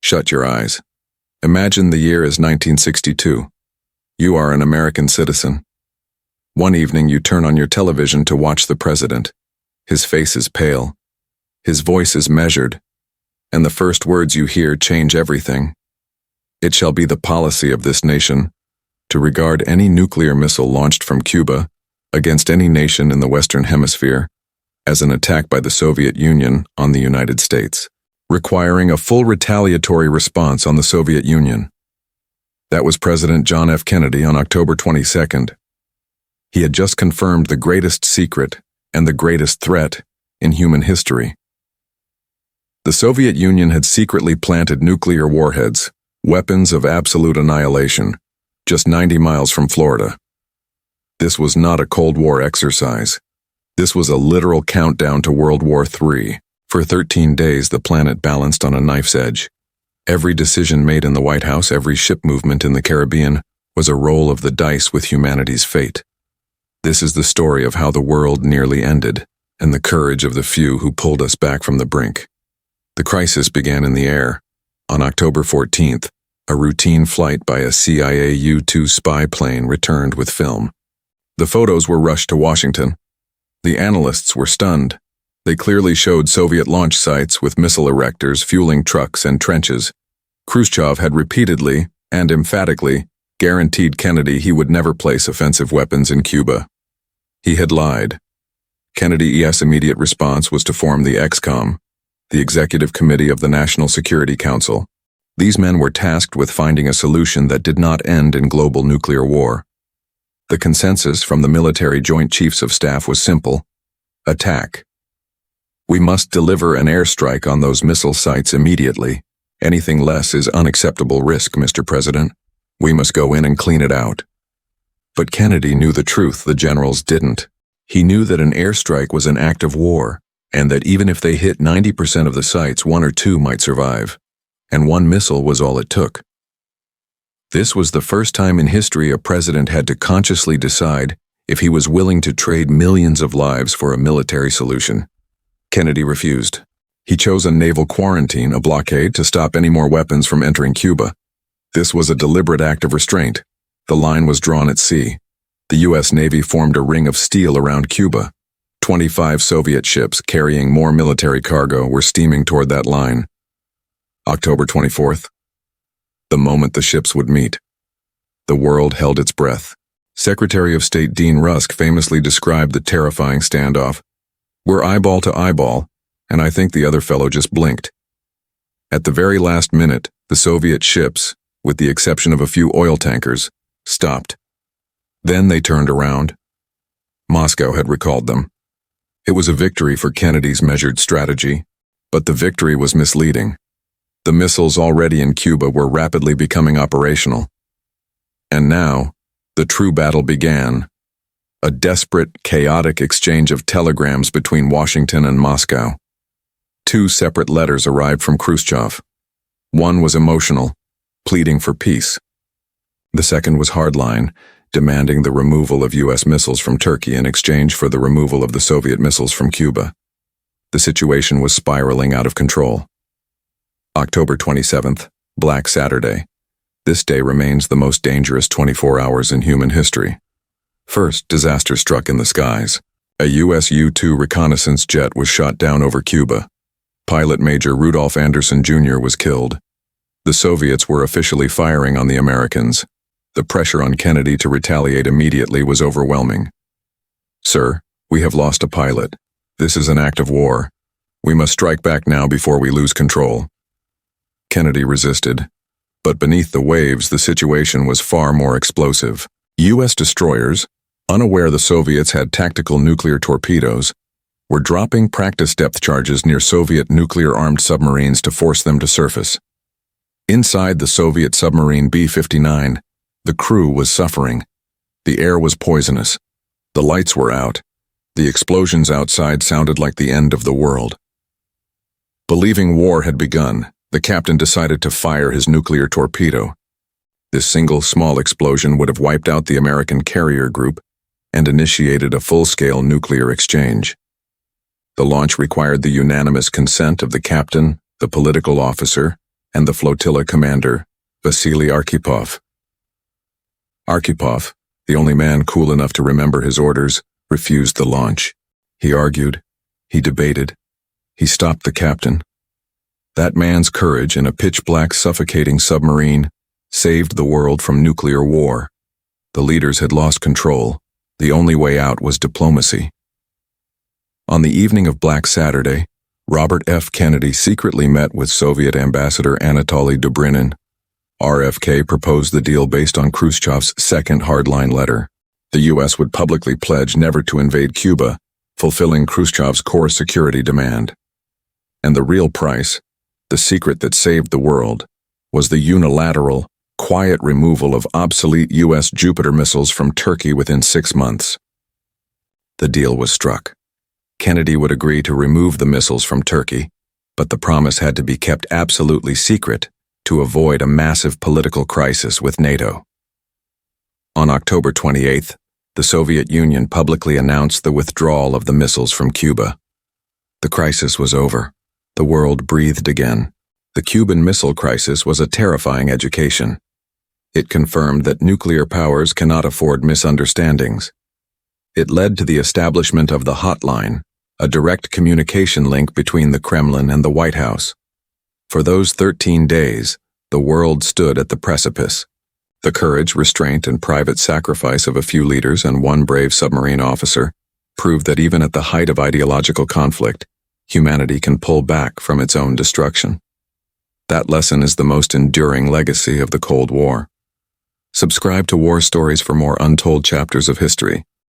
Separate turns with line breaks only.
Shut your eyes. Imagine the year is 1962. You are an American citizen. One evening you turn on your television to watch the president. His face is pale. His voice is measured. And the first words you hear change everything. It shall be the policy of this nation to regard any nuclear missile launched from Cuba against any nation in the Western Hemisphere as an attack by the Soviet Union on the United States, requiring a full retaliatory response on the Soviet Union. That was President John F. Kennedy on October 22nd. He had just confirmed the greatest secret and the greatest threat in human history. The Soviet Union had secretly planted nuclear warheads, weapons of absolute annihilation, just 90 miles from Florida. This was not a Cold War exercise. This was a literal countdown to World War III. For 13 days, the planet balanced on a knife's edge. Every decision made in the White House, every ship movement in the Caribbean, was a roll of the dice with humanity's fate. This is the story of how the world nearly ended, and the courage of the few who pulled us back from the brink. The crisis began in the air. On October 14th, a routine flight by a CIA U-2 spy plane returned with film. The photos were rushed to Washington. The analysts were stunned. They clearly showed Soviet launch sites with missile erectors, fueling trucks, and trenches. Khrushchev had repeatedly and emphatically guaranteed Kennedy he would never place offensive weapons in Cuba. He had lied. Kennedy's immediate response was to form the ExComm, the Executive Committee of the National Security Council. These men were tasked with finding a solution that did not end in global nuclear war. The consensus from the military Joint Chiefs of Staff was simple: attack. We must deliver an airstrike on those missile sites immediately. Anything less is unacceptable risk, Mr. President. We must go in and clean it out. But Kennedy knew the truth the generals didn't. He knew that an airstrike was an act of war, and that even if they hit 90% of the sites, 1 or 2 might survive. And 1 missile was all it took. This was the first time in history a president had to consciously decide if he was willing to trade millions of lives for a military solution. Kennedy refused. He chose a naval quarantine, a blockade, to stop any more weapons from entering Cuba. This was a deliberate act of restraint. The line was drawn at sea. The U.S. Navy formed a ring of steel around Cuba. 25 Soviet ships carrying more military cargo were steaming toward that line. October 24th. The moment the ships would meet. The world held its breath. Secretary of State Dean Rusk famously described the terrifying standoff. "We're eyeball to eyeball, and I think the other fellow just blinked." At the very last minute, the Soviet ships, with the exception of a few oil tankers, stopped. Then they turned around. Moscow had recalled them. It was a victory for Kennedy's measured strategy, but the victory was misleading. The missiles already in Cuba were rapidly becoming operational. And now, the true battle began. A desperate, chaotic exchange of telegrams between Washington and Moscow. 2 separate letters arrived from Khrushchev. One was emotional, pleading for peace. The second was hardline, demanding the removal of U.S. missiles from Turkey in exchange for the removal of the Soviet missiles from Cuba. The situation was spiraling out of control. October 27th, Black Saturday. This day remains the most dangerous 24 hours in human history. First, disaster struck in the skies. A U.S. U-2 reconnaissance jet was shot down over Cuba. Pilot Major Rudolph Anderson Jr. was killed. The Soviets were officially firing on the Americans. The pressure on Kennedy to retaliate immediately was overwhelming. "Sir, we have lost a pilot. This is an act of war. We must strike back now before we lose control." Kennedy resisted, but beneath the waves the situation was far more explosive. U.S. destroyers, unaware the Soviets had tactical nuclear torpedoes, were dropping practice depth charges near Soviet nuclear-armed submarines to force them to surface. Inside the Soviet submarine B-59, the crew was suffering. The air was poisonous. The lights were out. The explosions outside sounded like the end of the world. Believing war had begun, the captain decided to fire his nuclear torpedo. This single small explosion would have wiped out the American carrier group and initiated a full-scale nuclear exchange. The launch required the unanimous consent of the captain, the political officer, and the flotilla commander, Vasili Arkhipov. Arkhipov, the only man cool enough to remember his orders, refused the launch. He argued, he debated, he stopped the captain. That man's courage in a pitch-black suffocating submarine saved the world from nuclear war. The leaders had lost control. The only way out was diplomacy. On the evening of Black Saturday, Robert F. Kennedy secretly met with Soviet Ambassador Anatoly Dobrynin. RFK proposed the deal based on Khrushchev's second hardline letter. The U.S. would publicly pledge never to invade Cuba, fulfilling Khrushchev's core security demand. And the real price, the secret that saved the world, was the unilateral, quiet removal of obsolete U.S. Jupiter missiles from Turkey within 6 months. The deal was struck. Kennedy would agree to remove the missiles from Turkey, but the promise had to be kept absolutely secret to avoid a massive political crisis with NATO. On October 28th, the Soviet Union publicly announced the withdrawal of the missiles from Cuba. The crisis was over. The world breathed again. The Cuban Missile Crisis was a terrifying education. It confirmed that nuclear powers cannot afford misunderstandings. It led to the establishment of the hotline, a direct communication link between the Kremlin and the White House. For those 13 days, the world stood at the precipice. The courage, restraint, and private sacrifice of a few leaders and one brave submarine officer proved that even at the height of ideological conflict, humanity can pull back from its own destruction. That lesson is the most enduring legacy of the Cold War. Subscribe to War Stories for more untold chapters of history.